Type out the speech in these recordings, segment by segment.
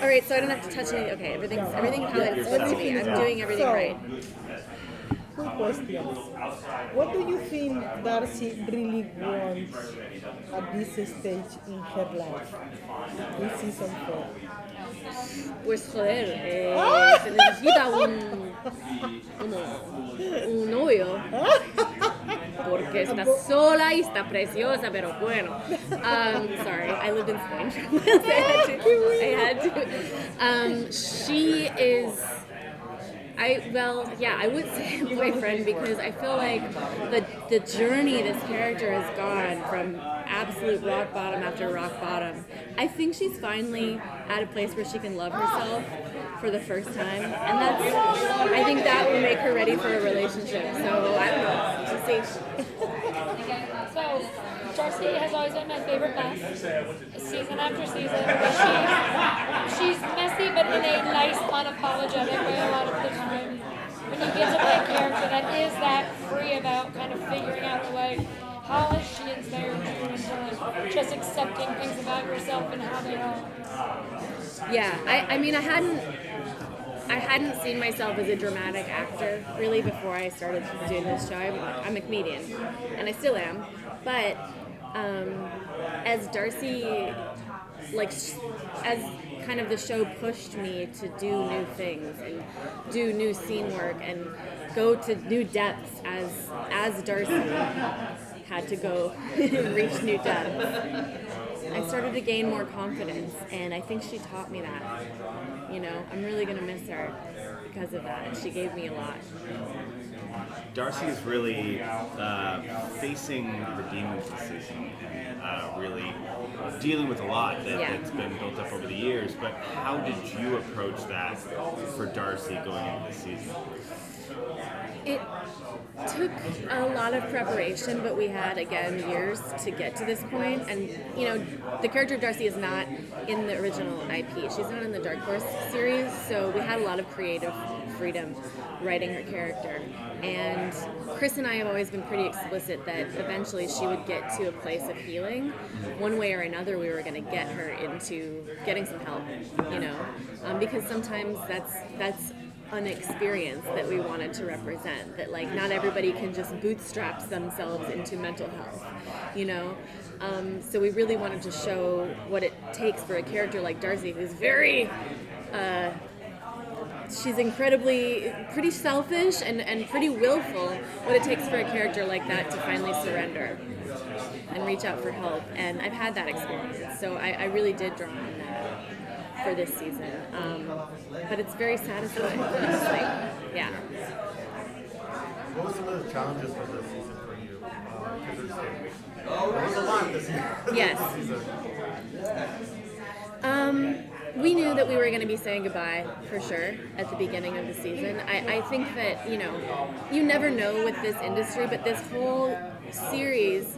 All right, so I don't have to touch any. Okay, everything how it's supposed to be. I'm doing everything right. Two questions. What do you think Darcy really wants at this stage in her life? In season 4. Pues joder, se necesita un novio. Porque está sola y está preciosa, pero bueno. Sorry, I lived in Spain. I had to. She is. I would say boyfriend because I feel like the journey this character has gone from absolute rock bottom after rock bottom. I think she's finally at a place where she can love herself for the first time, and I think that will make her ready for a relationship. So I don't know. We'll see. So, Darcy has always been my favorite best, season after season. She's messy, but in a nice, unapologetic way a lot of the time. When you get to play a character that is that free about kind of figuring out her life, how has she inspired you into like, just accepting things about yourself and how they are? Yeah, I hadn't seen myself as a dramatic actor really before I started doing this show. I'm a comedian, and I still am. But as Darcy, as kind of the show pushed me to do new things and do new scene work and go to new depths as Darcy had to go reach new depths. I started to gain more confidence, and I think she taught me that. You know, I'm really going to miss her because of that. She gave me a lot. Darcy is really facing the demons this season and really dealing with a lot that's been built up over the years. But how did you approach that for Darcy going into this season? It took a lot of preparation, but we had, again, years to get to this point. And, you know, the character of Darcy is not in the original IP. She's not in the Dark Horse series, so we had a lot of creative freedom writing her character. And Chris and I have always been pretty explicit that eventually she would get to a place of healing. One way or another, we were going to get her into getting some help, you know, because sometimes that's an experience that we wanted to represent, that like not everybody can just bootstrap themselves into mental health, you know. So we really wanted to show what it takes for a character like Darcy, who's very she's incredibly pretty selfish and pretty willful, what it takes for a character like that to finally surrender and reach out for help. And I've had that experience, so I really did draw on that for this season, but it's very satisfying. Yeah. What was some of the challenges for this season for you? There was a lot this season. Yes. We knew that we were going to be saying goodbye for sure at the beginning of the season. I think that, you know, you never know with this industry, but this whole series,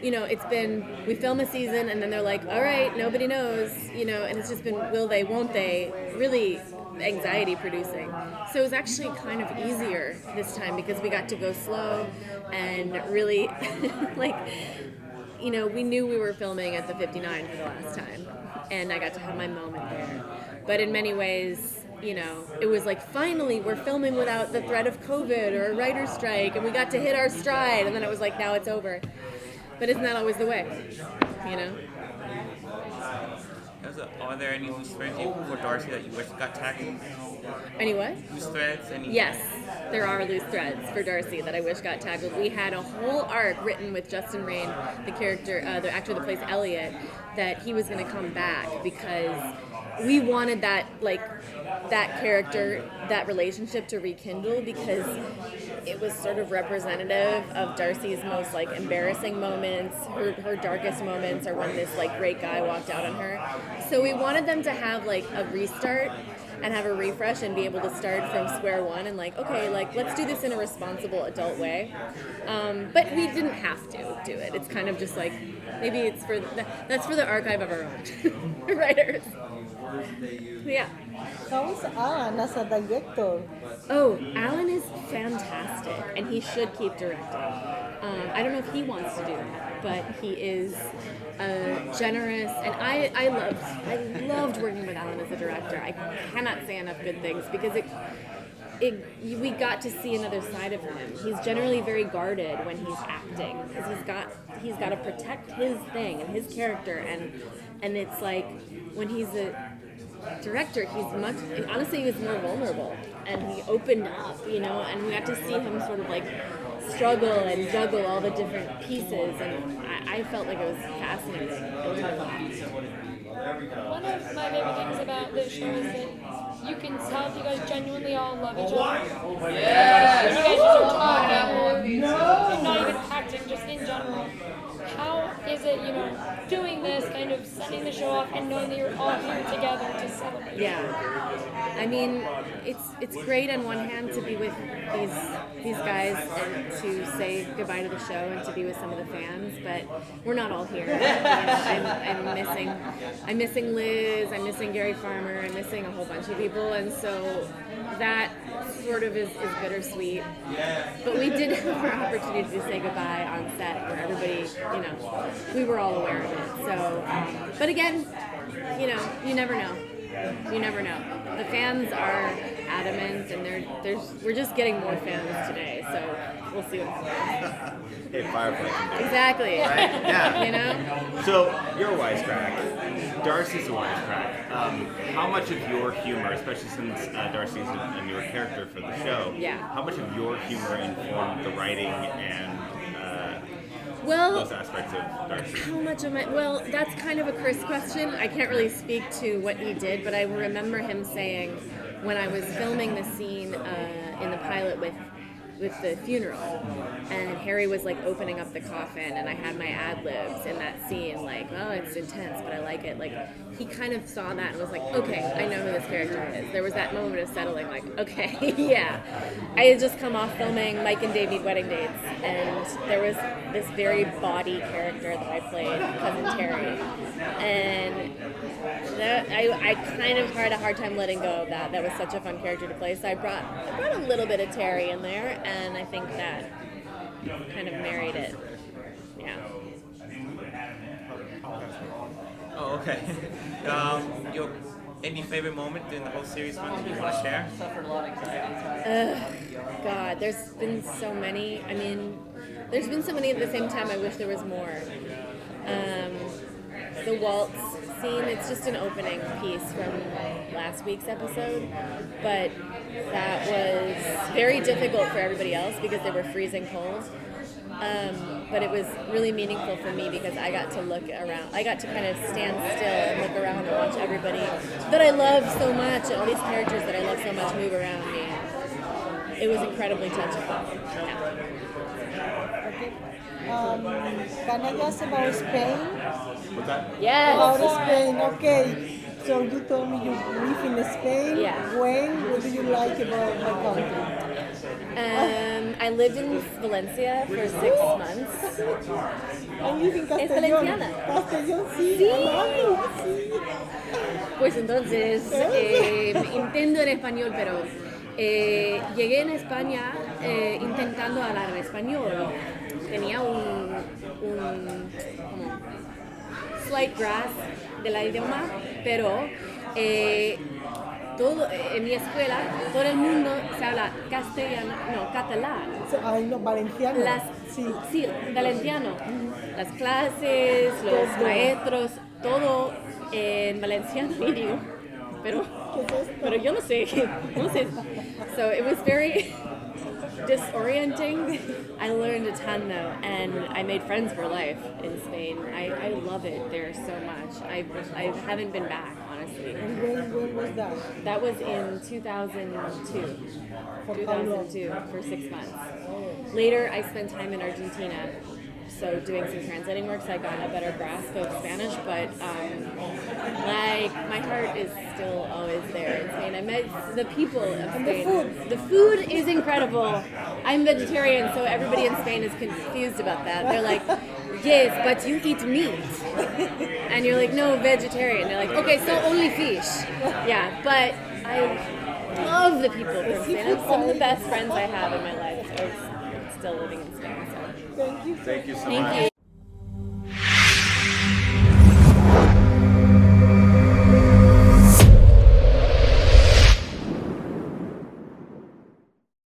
you know, it's been, we film a season and then they're like, all right, nobody knows, you know, and it's just been will they, won't they, really anxiety producing. So it was actually kind of easier this time because we got to go slow and really, like, you know, we knew we were filming at the 59 for the last time and I got to have my moment there. But in many ways, you know, it was like, finally, we're filming without the threat of COVID or a writer's strike and we got to hit our stride, and then it was like, now it's over. But isn't that always the way, you know? Are there any loose threads for Darcy that you wish got tackled? Any what? Loose threads? Yes, there are loose threads for Darcy that I wish got tackled. We had a whole arc written with Justin Rain, the character, the actor that plays Elliot, that he was going to come back because we wanted that, like, that character, that relationship to rekindle because it was sort of representative of Darcy's most, like, embarrassing moments. Her darkest moments are when this, like, great guy walked out on her. So we wanted them to have, like, a restart and have a refresh and be able to start from square one and, like, okay, like, let's do this in a responsible adult way. But we didn't have to do it. It's kind of just like, maybe it's for that's for the archive of our own writers. Yeah. How is Alan as a director? Oh, Alan is fantastic, and he should keep directing. I don't know if he wants to do that, but he is generous, and I loved working with Alan as a director. I cannot say enough good things because we got to see another side of him. He's generally very guarded when he's acting because he's got to protect his thing and his character, and it's like when he's a director, honestly, he was more vulnerable, and he opened up, and we got to see him sort of like struggle and juggle all the different pieces, and I felt like it was fascinating. It was a lot. One of my favorite things about this show is that you can tell you guys genuinely all love each other. You guys just are talking, or not even acting, just in general. How is it, doing this, kind of sending the show off and knowing that you're all here together to celebrate? Yeah, I mean, it's great on one hand to be with these guys and to say goodbye to the show and to be with some of the fans, but we're not all here. I'm missing Liz, I'm missing Gary Farmer, I'm missing a whole bunch of people, and so that sort of is bittersweet. But we did have our opportunity to say goodbye on set where everybody, we were all aware of it. So, but again, you never know. You never know. The fans are adamant, and we're just getting more fans today. So we'll see what happens. Hey, Firefly can do it. Exactly. Right? Yeah. So you're a wisecrack. Darcy's a wisecrack. How much of your humor, especially since Darcy's a newer character for the show, how much of your humor informed the writing and those aspects of Darcy? How much of my... Well, that's kind of a Chris question. I can't really speak to what he did, but I remember him saying when I was filming the scene in the pilot with the funeral, and Harry was like opening up the coffin, and I had my ad-libs in that scene, like, oh, it's intense, but I like it. Like, he kind of saw that and was like, okay, I know who this character is. There was that moment of settling, like, okay, yeah. I had just come off filming Mike and Dave Need Wedding Dates, and there was this very body character that I played, Cousin Terry, and I kind of had a hard time letting go of that. That was such a fun character to play, so I brought a little bit of Terry in there, and I think that kind of married it. Yeah. Oh, okay. Any favorite moment during the whole series that you want to share? God, there's been so many. I mean, there's been so many at the same time. I wish there was more. The waltz scene, it's just an opening piece from last week's episode, but that was very difficult for everybody else because they were freezing cold. But it was really meaningful for me because I got to look around. I got to kind of stand still and look around and watch everybody that I love so much, and all these characters that I love so much move around me. It was incredibly touching. Yeah. Can I ask about Spain? What's that? Yes. About Spain, okay. So you told me you live in Spain. Yeah. What do you like about my country? I lived in Valencia for 6 months. I live in Castellón. ¿Es valenciana? Castellón, sí. Sí. Sí. Pues entonces, intento en español, pero llegué en España intentando hablar en español. Tenía un como slight grasp del idioma, pero todo en mi escuela todo el mundo se habla catalán. Ay, no, valenciano. Sí, valenciano. Las clases, los maestros, todo en valenciano. Y digo, pero yo no sé. So it was very disorienting. I learned a ton though, and I made friends for life in Spain. I love it there so much. I haven't been back, honestly. And when was that? That was in 2002. For how long? 2002 for 6 months. Later, I spent time in Argentina, so doing some translating work, so I got a better grasp of Spanish. But my heart is still always there in Spain. I met the people of Spain. And the food. The food is incredible. I'm vegetarian, so everybody in Spain is confused about that. They're like, yes, but you eat meat. And you're like, no, vegetarian. They're like, okay, so only fish. Yeah, but I love the people from Spain. Some of the best friends I have in my life are still living in Spain. So. Thank you. Thank you so Thank much. you.